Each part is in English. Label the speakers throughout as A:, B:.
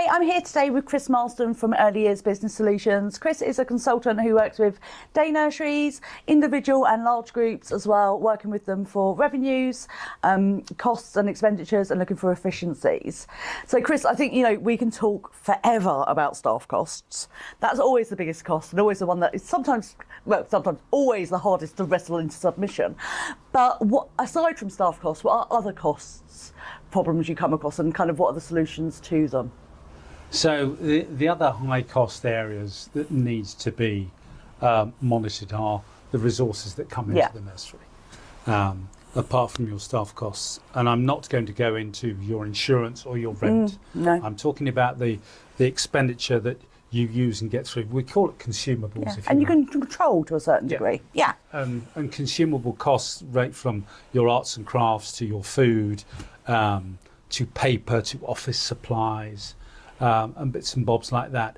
A: Hi, I'm here today with Chris Marston from Early Years Business Solutions. Chris is a consultant who works with day nurseries, individual and large groups as well, working with them for revenues, costs and expenditures, and looking for efficiencies. So Chris, I think, we can talk forever about staff costs. That's always the biggest cost and always the one that is sometimes always the hardest to wrestle into submission. But aside from staff costs, what are other costs, problems you come across, and kind of what are the solutions to them?
B: So the other high cost areas that needs to be monitored are the resources that come into the nursery, apart from your staff costs. And I'm not going to go into your insurance or your rent.
A: No.
B: I'm talking about the expenditure that you use and get through. We call it consumables.
A: Yeah.
B: If
A: And you can control to a certain degree. Yeah.
B: And consumable costs right from your arts and crafts to your food, to paper, to office supplies, and bits and bobs like that.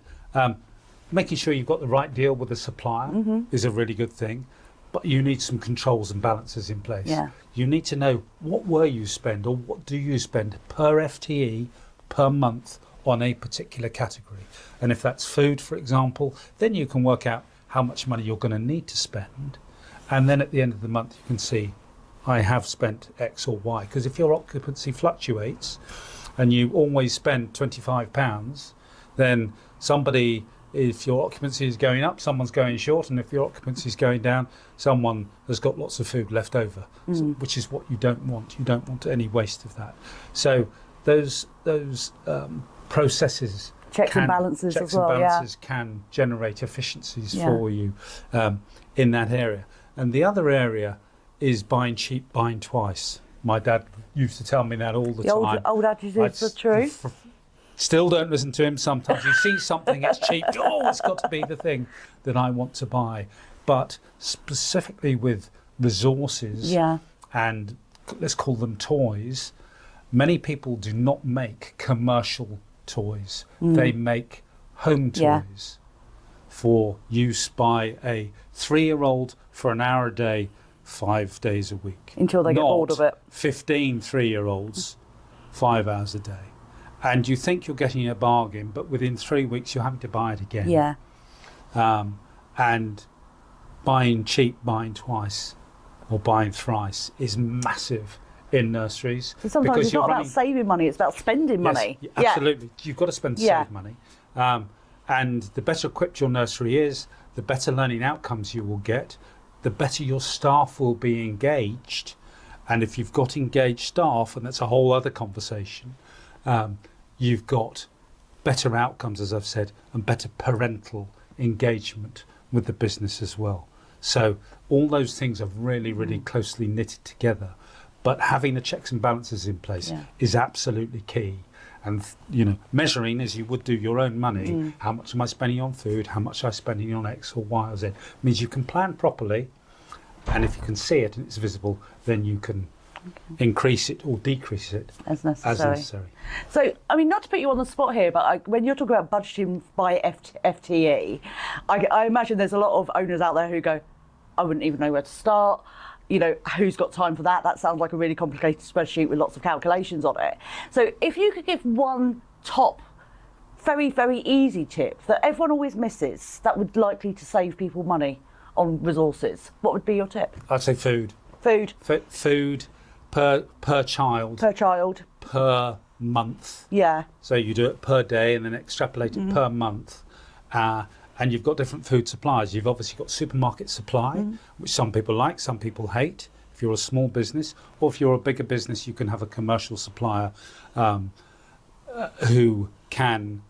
B: Making sure you've got the right deal with the supplier is a really good thing, but you need some controls and balances in place.
A: Yeah.
B: You need to know what will you spend or what do you spend per FTE per month on a particular category. And if that's food, for example, then you can work out how much money you're going to need to spend. And then at the end of the month, you can see, I have spent X or Y. Because if your occupancy fluctuates and you always spend £25, then if your occupancy is going up, someone's going short. And if your occupancy is going down, someone has got lots of food left over, which is what you don't want. You don't want any waste of that. So those processes,
A: checks and balances
B: can generate efficiencies for you in that area. And the other area is buying cheap, buying twice. My dad used to tell me that all the time.
A: Old attitude is true.
B: Still don't listen to him sometimes. You see something, it's cheap. Oh, it's got to be the thing that I want to buy. But specifically with resources and let's call them toys, many people do not make commercial toys. They make home toys for use by a 3-year-old for an hour a day, 5 days a week.
A: Until they get bored of it.
B: 15 3-year-olds, 5 hours a day. And you think you're getting a bargain, but within 3 weeks you're having to buy it again.
A: Yeah.
B: And buying cheap, buying twice, or buying thrice is massive in nurseries.
A: So sometimes it's not about saving money, it's about spending money.
B: Yes, absolutely. You've got to spend to save money. And the better equipped your nursery is, the better learning outcomes you will get, the better your staff will be engaged. And if you've got engaged staff, and that's a whole other conversation, you've got better outcomes, as I've said, and better parental engagement with the business as well. So all those things are really, really closely knitted together. But having the checks and balances in place is absolutely key. And, measuring as you would do your own money, how much am I spending on food, how much am I spending on X or Y or Z, means you can plan properly. And if you can see it and it's visible, then you can increase it or decrease it
A: as necessary. So, not to put you on the spot here, but when you're talking about budgeting by FTE, I imagine there's a lot of owners out there who go, I wouldn't even know where to start. Who's got time for that? That sounds like a really complicated spreadsheet with lots of calculations on it. So if you could give one top, very, very easy tip that everyone always misses that would likely to save people money on resources, what would be your tip?
B: I'd say food.
A: Food
B: per child.
A: Per child.
B: Per month.
A: Yeah.
B: So you do it per day and then extrapolate it per month. And you've got different food suppliers. You've obviously got supermarket supply, which some people like, some people hate. If you're a small business, or if you're a bigger business, you can have a commercial supplier who can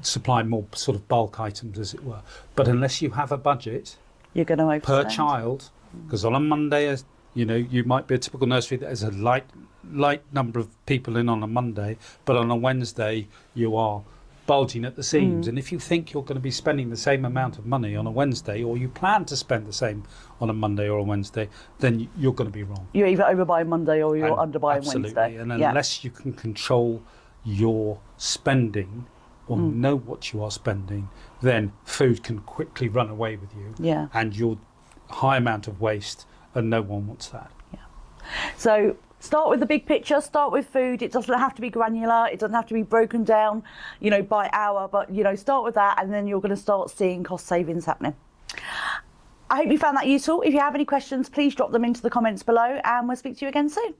B: supply more sort of bulk items, as it were. But unless you have a budget,
A: you're going to overspend
B: per child, because on a Monday, you might be a typical nursery that has a light number of people in on a Monday, but on a Wednesday you are bulging at the seams. And if you think you're going to be spending the same amount of money on a Wednesday, or you plan to spend the same on a Monday or a Wednesday, then you're going to be wrong.
A: You're either overbuying Monday or you're underbuying
B: Wednesday.
A: Wednesday.
B: And unless you can control your spending or know what you are spending, then food can quickly run away with you. And you'll high amount of waste, and no one wants that.
A: So Start with the big picture, start with food. It doesn't have to be granular, it doesn't have to be broken down, by hour, but, start with that, and then you're going to start seeing cost savings happening. I hope you found that useful. If you have any questions, please drop them into the comments below, and we'll speak to you again soon.